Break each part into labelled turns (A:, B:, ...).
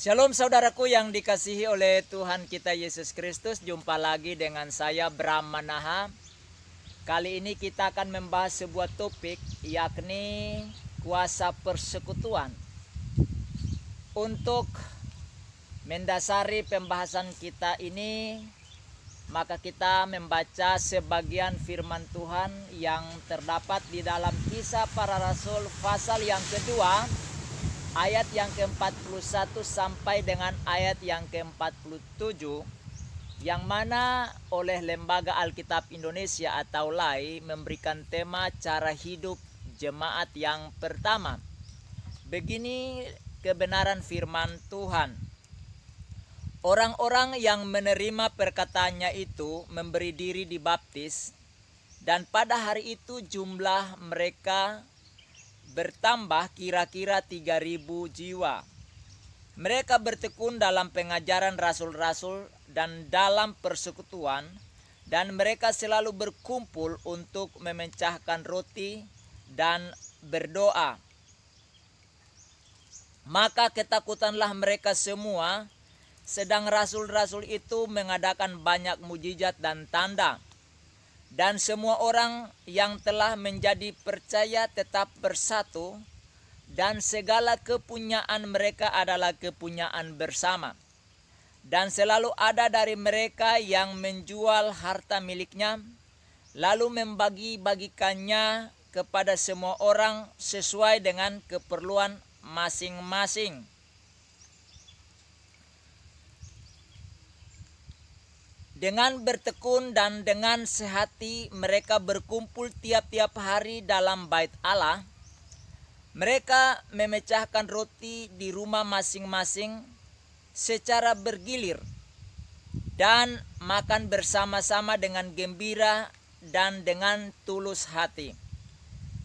A: Shalom saudaraku yang dikasihi oleh Tuhan kita Yesus Kristus. Jumpa lagi dengan saya Bram Manaha. Kali ini kita akan membahas sebuah topik, yakni kuasa persekutuan. Untuk mendasari pembahasan kita ini, maka kita membaca sebagian firman Tuhan yang terdapat di dalam Kisah Para Rasul pasal yang kedua, ayat yang ke-41 sampai dengan ayat yang ke-47, yang mana oleh Lembaga Alkitab Indonesia atau LAI memberikan tema cara hidup jemaat yang pertama. Begini kebenaran firman Tuhan. Orang-orang yang menerima perkataannya itu memberi diri dibaptis, dan pada hari itu jumlah mereka bertambah kira-kira 3.000 jiwa. Mereka bertekun dalam pengajaran rasul-rasul dan dalam persekutuan, dan mereka selalu berkumpul untuk memecahkan roti dan berdoa. Maka ketakutanlah mereka semua, sedang rasul-rasul itu mengadakan banyak mujizat dan tanda. Dan semua orang yang telah menjadi percaya tetap bersatu, dan segala kepunyaan mereka adalah kepunyaan bersama. Dan selalu ada dari mereka yang menjual harta miliknya, lalu membagi-bagikannya kepada semua orang sesuai dengan keperluan masing-masing. Dengan bertekun dan dengan sehati mereka berkumpul tiap-tiap hari dalam bait Allah. Mereka memecahkan roti di rumah masing-masing secara bergilir dan makan bersama-sama dengan gembira dan dengan tulus hati,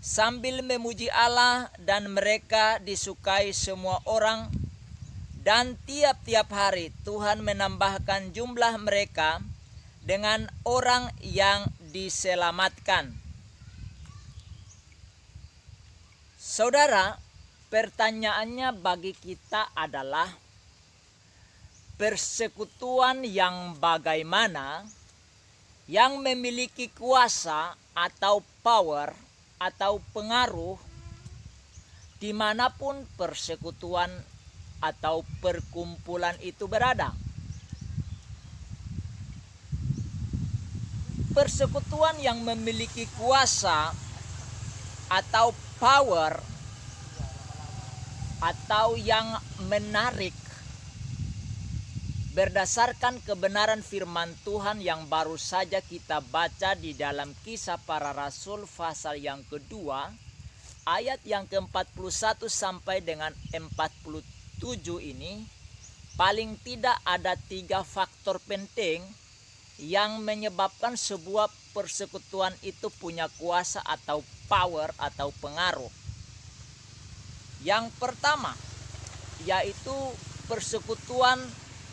A: sambil memuji Allah, dan mereka disukai semua orang. Dan tiap-tiap hari Tuhan menambahkan jumlah mereka dengan orang yang diselamatkan. Saudara, pertanyaannya bagi kita adalah, persekutuan yang bagaimana yang memiliki kuasa atau power atau pengaruh dimanapun persekutuan atau perkumpulan itu berada. Persekutuan yang memiliki kuasa atau power atau yang menarik berdasarkan kebenaran firman Tuhan yang baru saja kita baca di dalam Kisah Para Rasul pasal yang kedua, ayat yang ke-41 sampai dengan 47 ini, paling tidak ada 3 faktor penting yang menyebabkan sebuah persekutuan itu punya kuasa atau power atau pengaruh. Yang pertama, yaitu persekutuan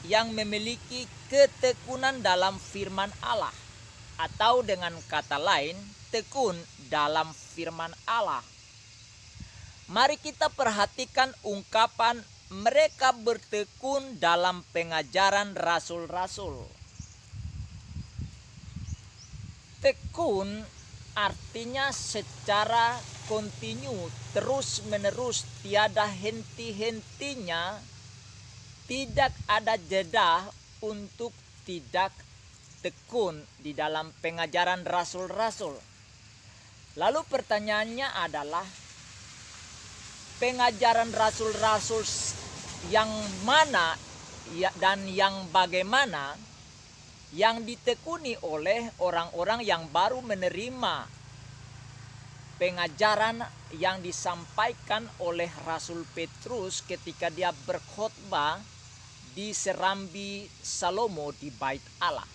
A: yang memiliki ketekunan dalam firman Allah, atau dengan kata lain, tekun dalam firman Allah. Mari kita perhatikan ungkapan mereka bertekun dalam pengajaran rasul-rasul. Tekun artinya secara kontinu, terus menerus, tiada henti-hentinya, tidak ada jeda untuk tidak tekun di dalam pengajaran rasul-rasul. Lalu pertanyaannya adalah, pengajaran rasul-rasul yang mana dan yang bagaimana yang ditekuni oleh orang-orang yang baru menerima pengajaran yang disampaikan oleh Rasul Petrus ketika dia berkhotbah di Serambi Salomo di bait Allah.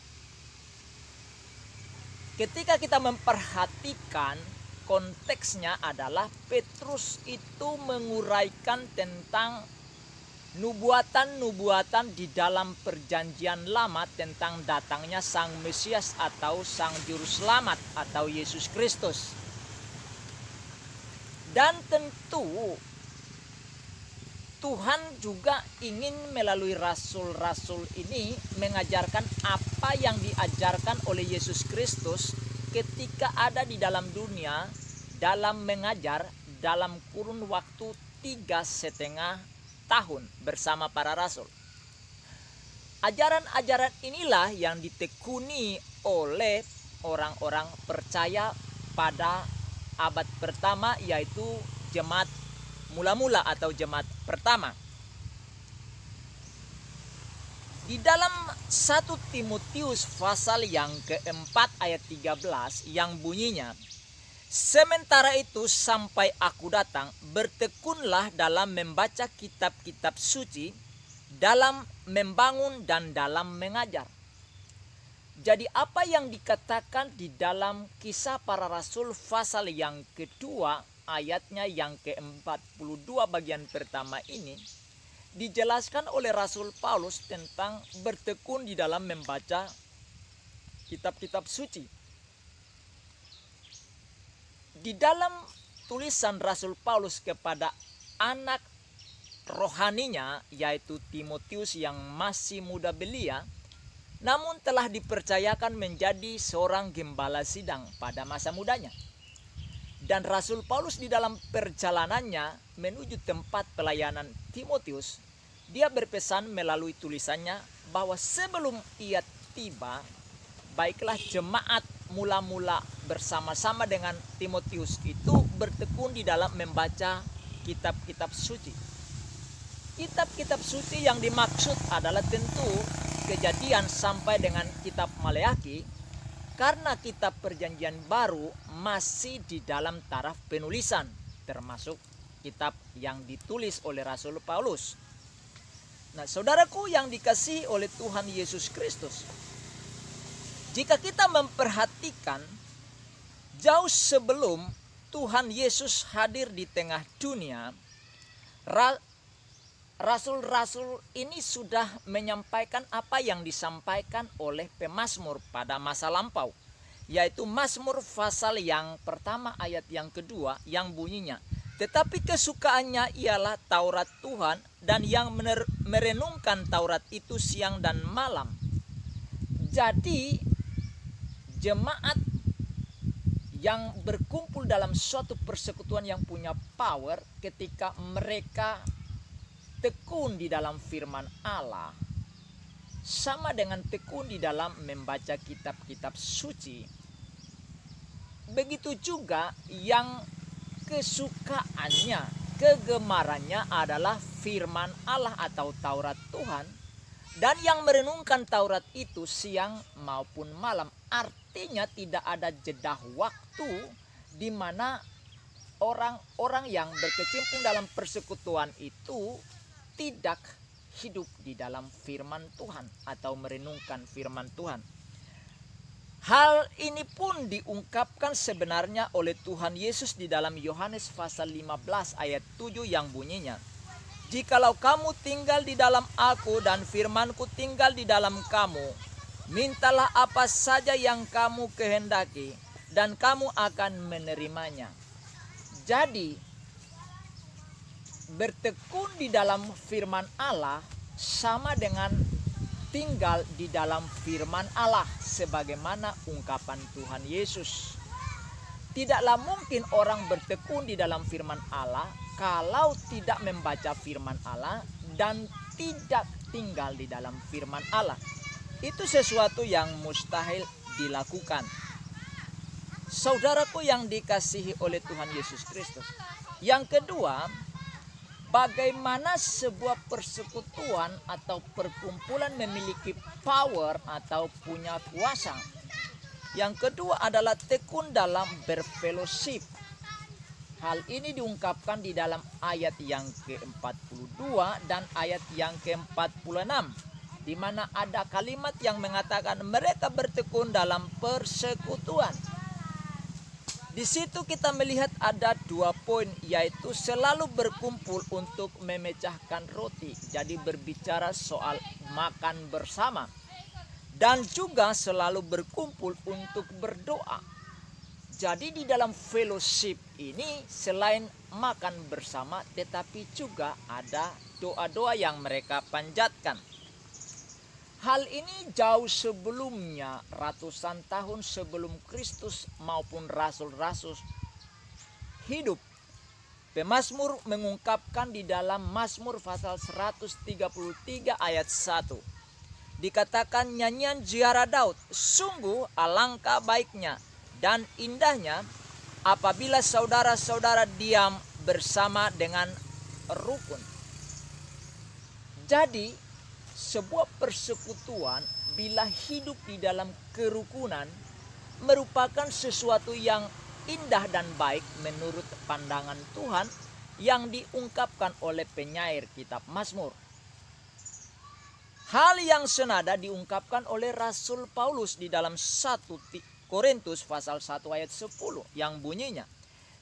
A: Ketika kita memperhatikan, konteksnya adalah Petrus itu menguraikan tentang nubuatan-nubuatan di dalam perjanjian lama tentang datangnya Sang Mesias atau Sang Juru Selamat atau Yesus Kristus. Dan tentu Tuhan juga ingin melalui rasul-rasul ini mengajarkan apa yang diajarkan oleh Yesus Kristus ketika ada di dalam dunia dalam mengajar dalam kurun waktu 3,5 tahun bersama para rasul. Ajaran-ajaran inilah yang ditekuni oleh orang-orang percaya pada abad pertama, yaitu jemaat mula-mula atau jemaat pertama. Di dalam 1 Timotius pasal yang keempat ayat 13 yang bunyinya, sementara itu sampai aku datang, bertekunlah dalam membaca kitab-kitab suci, dalam membangun dan dalam mengajar. Jadi apa yang dikatakan di dalam Kisah Para Rasul pasal yang kedua ayatnya yang ke-42 bagian pertama ini dijelaskan oleh Rasul Paulus tentang bertekun di dalam membaca kitab-kitab suci. Di dalam tulisan Rasul Paulus kepada anak rohaninya, yaitu Timotius yang masih muda belia, namun telah dipercayakan menjadi seorang gembala sidang pada masa mudanya. Dan Rasul Paulus di dalam perjalanannya menuju tempat pelayanan Timotius, dia berpesan melalui tulisannya bahwa sebelum ia tiba, baiklah jemaat mula-mula bersama-sama dengan Timotius itu bertekun di dalam membaca kitab-kitab suci. Kitab-kitab suci yang dimaksud adalah tentu Kejadian sampai dengan kitab Maleakhi, karena kitab Perjanjian Baru masih di dalam taraf penulisan, termasuk kitab yang ditulis oleh Rasul Paulus. Nah, saudaraku yang dikasihi oleh Tuhan Yesus Kristus, jika kita memperhatikan jauh sebelum Tuhan Yesus hadir di tengah dunia, rasul-rasul ini sudah menyampaikan apa yang disampaikan oleh pemazmur pada masa lampau, yaitu Mazmur pasal yang pertama ayat yang kedua yang bunyinya, tetapi kesukaannya ialah Taurat Tuhan, dan yang merenungkan Taurat itu siang dan malam. Jadi jemaat yang berkumpul dalam suatu persekutuan yang punya power, ketika mereka tekun di dalam firman Allah, sama dengan tekun di dalam membaca kitab-kitab suci. Begitu juga yang kesukaannya, kegemarannya adalah firman Allah atau Taurat Tuhan, dan yang merenungkan Taurat itu siang maupun malam. Artinya tidak ada jeda waktu di mana orang-orang yang berkecimpung dalam persekutuan itu tidak hidup di dalam firman Tuhan atau merenungkan firman Tuhan. Hal ini pun diungkapkan sebenarnya oleh Tuhan Yesus di dalam Yohanes pasal 15 ayat 7 yang bunyinya, jikalau kamu tinggal di dalam aku dan firmanku tinggal di dalam kamu, mintalah apa saja yang kamu kehendaki dan kamu akan menerimanya. Jadi bertekun di dalam firman Allah sama dengan tinggal di dalam firman Allah, sebagaimana ungkapan Tuhan Yesus. Tidaklah mungkin orang bertekun di dalam firman Allah kalau tidak membaca firman Allah dan tidak tinggal di dalam firman Allah. Itu sesuatu yang mustahil dilakukan. Saudaraku yang dikasihi oleh Tuhan Yesus Kristus. Yang kedua, bagaimana sebuah persekutuan atau perkumpulan memiliki power atau punya kuasa. Yang kedua adalah tekun dalam berfellowship. Hal ini diungkapkan di dalam ayat yang ke-42 dan ayat yang ke-46, di mana ada kalimat yang mengatakan mereka bertekun dalam persekutuan. Di situ kita melihat ada 2 poin, yaitu selalu berkumpul untuk memecahkan roti. Jadi berbicara soal makan bersama. Dan juga selalu berkumpul untuk berdoa. Jadi di dalam fellowship ini selain makan bersama, tetapi juga ada doa-doa yang mereka panjatkan. Hal ini jauh sebelumnya, ratusan tahun sebelum Kristus maupun rasul-rasul hidup. Pemazmur mengungkapkan di dalam Mazmur pasal 133 ayat 1. Dikatakan nyanyian ziarah Daud, sungguh alangkah baiknya dan indahnya apabila saudara-saudara diam bersama dengan rukun. Jadi sebuah persekutuan bila hidup di dalam kerukunan merupakan sesuatu yang indah dan baik menurut pandangan Tuhan yang diungkapkan oleh penyair kitab Mazmur. Hal yang senada diungkapkan oleh Rasul Paulus di dalam 1 Korintus pasal 1 ayat 10 yang bunyinya,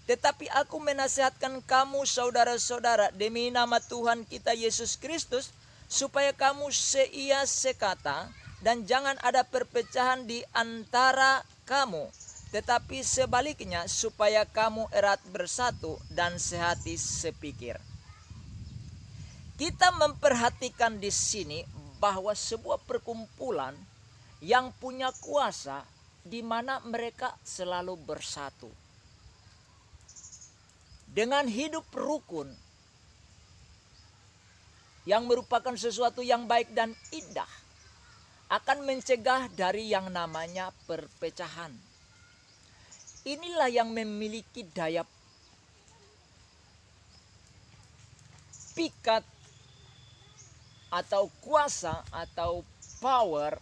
A: tetapi aku menasihatkan kamu saudara-saudara demi nama Tuhan kita Yesus Kristus, supaya kamu seia sekata dan jangan ada perpecahan di antara kamu, tetapi sebaliknya supaya kamu erat bersatu dan sehati sepikir. Kita memperhatikan di sini bahwa sebuah perkumpulan yang punya kuasa di mana mereka selalu bersatu. Dengan hidup rukun yang merupakan sesuatu yang baik dan indah, akan mencegah dari yang namanya perpecahan. Inilah yang memiliki daya pikat atau kuasa atau power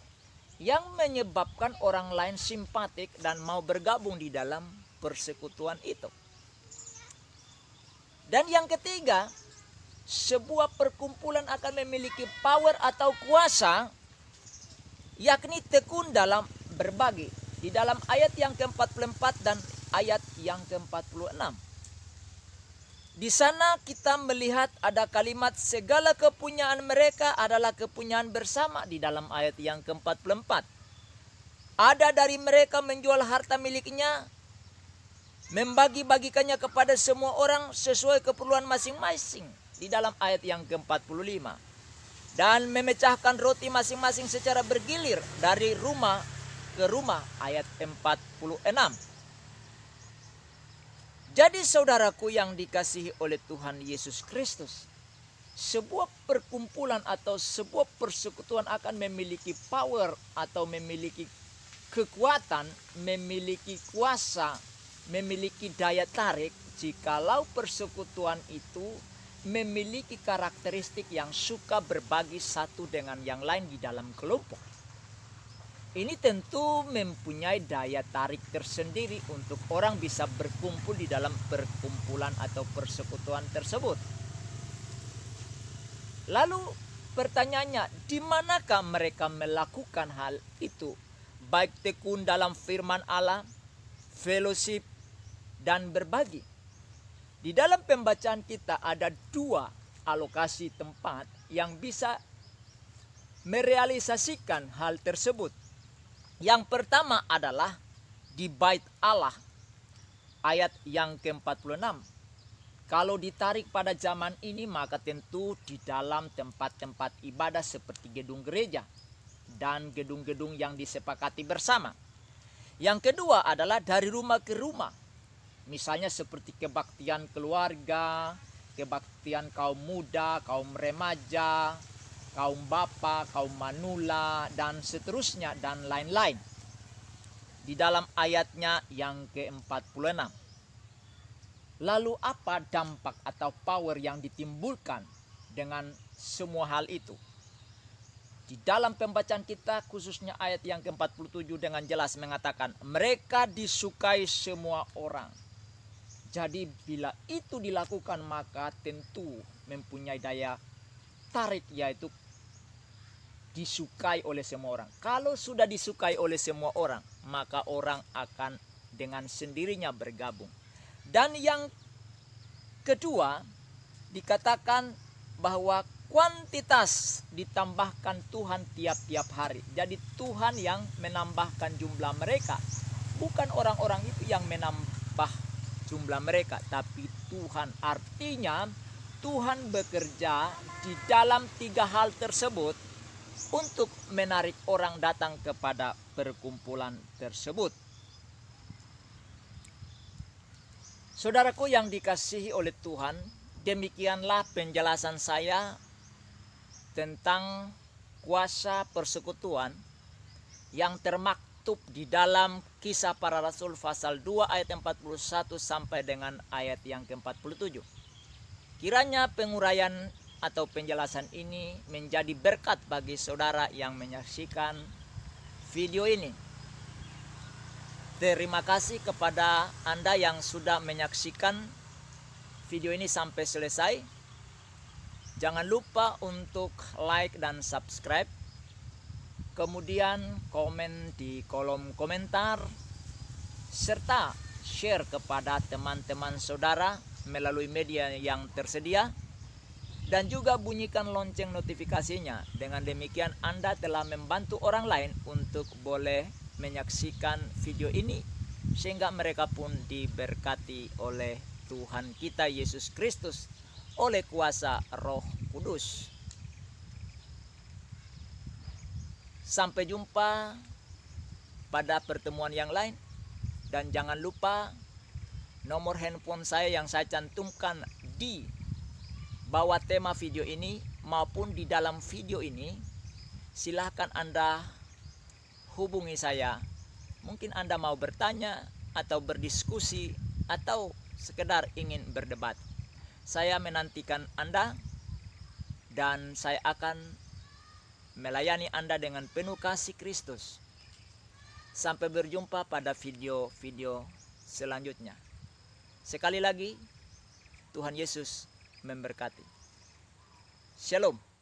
A: yang menyebabkan orang lain simpatik dan mau bergabung di dalam persekutuan itu. Dan yang ketiga, sebuah perkumpulan akan memiliki power atau kuasa, yakni tekun dalam berbagi. Di dalam ayat yang ke-44 dan ayat yang ke-46. Di sana kita melihat ada kalimat segala kepunyaan mereka adalah kepunyaan bersama di dalam ayat yang ke-44. Ada dari mereka menjual harta miliknya, membagi-bagikannya kepada semua orang sesuai keperluan masing-masing di dalam ayat yang ke-45. Dan memecahkan roti masing-masing secara bergilir dari rumah ke rumah ayat 46. Jadi saudaraku yang dikasihi oleh Tuhan Yesus Kristus, sebuah perkumpulan atau sebuah persekutuan akan memiliki power atau memiliki kekuatan, memiliki kuasa, memiliki daya tarik jikalau persekutuan itu memiliki karakteristik yang suka berbagi satu dengan yang lain di dalam kelompok. Ini tentu mempunyai daya tarik tersendiri untuk orang bisa berkumpul di dalam perkumpulan atau persekutuan tersebut. Lalu pertanyaannya, di manakah mereka melakukan hal itu? Baik tekun dalam firman Allah, fellowship, dan berbagi. Di dalam pembacaan kita ada 2 alokasi tempat yang bisa merealisasikan hal tersebut. Yang pertama adalah di Bait Allah, ayat yang ke-46. Kalau ditarik pada zaman ini maka tentu di dalam tempat-tempat ibadah seperti gedung gereja dan gedung-gedung yang disepakati bersama. Yang kedua adalah dari rumah ke rumah. Misalnya seperti kebaktian keluarga, kebaktian kaum muda, kaum remaja, kaum bapa, kaum manula, dan seterusnya, dan lain-lain. Di dalam ayatnya yang ke-46. Lalu apa dampak atau power yang ditimbulkan dengan semua hal itu? Di dalam pembacaan kita khususnya ayat yang ke-47 dengan jelas mengatakan mereka disukai semua orang. Jadi bila itu dilakukan maka tentu mempunyai daya tarik, yaitu disukai oleh semua orang. Kalau sudah disukai oleh semua orang, maka orang akan dengan sendirinya bergabung. Dan yang kedua, dikatakan bahwa kuantitas ditambahkan Tuhan tiap-tiap hari. Jadi Tuhan yang menambahkan jumlah mereka. Bukan orang-orang itu yang menambah jumlah mereka, tapi Tuhan. Artinya Tuhan bekerja di dalam 3 hal tersebut untuk menarik orang datang kepada perkumpulan tersebut. Saudaraku yang dikasihi oleh Tuhan, demikianlah penjelasan saya tentang kuasa persekutuan yang termaktub di dalam Kisah Para Rasul pasal 2 ayat 41 sampai dengan ayat yang ke-47. Kiranya penguraian atau penjelasan ini menjadi berkat bagi saudara yang menyaksikan video ini. Terima kasih kepada Anda yang sudah menyaksikan video ini sampai selesai. Jangan lupa untuk like dan subscribe. Kemudian komen di kolom komentar. Serta share kepada teman-teman saudara melalui media yang tersedia. Dan juga bunyikan lonceng notifikasinya. Dengan demikian Anda telah membantu orang lain untuk boleh menyaksikan video ini, sehingga mereka pun diberkati oleh Tuhan kita Yesus Kristus oleh kuasa Roh Kudus. Sampai jumpa pada pertemuan yang lain, dan jangan lupa nomor handphone saya yang saya cantumkan di bawah tema video ini maupun di dalam video ini. Silahkan Anda hubungi saya. Mungkin Anda mau bertanya atau berdiskusi atau sekedar ingin berdebat. Saya menantikan Anda dan saya akan melayani Anda dengan penuh kasih Kristus. Sampai berjumpa pada video-video selanjutnya. Sekali lagi, Tuhan Yesus memberkati. Shalom.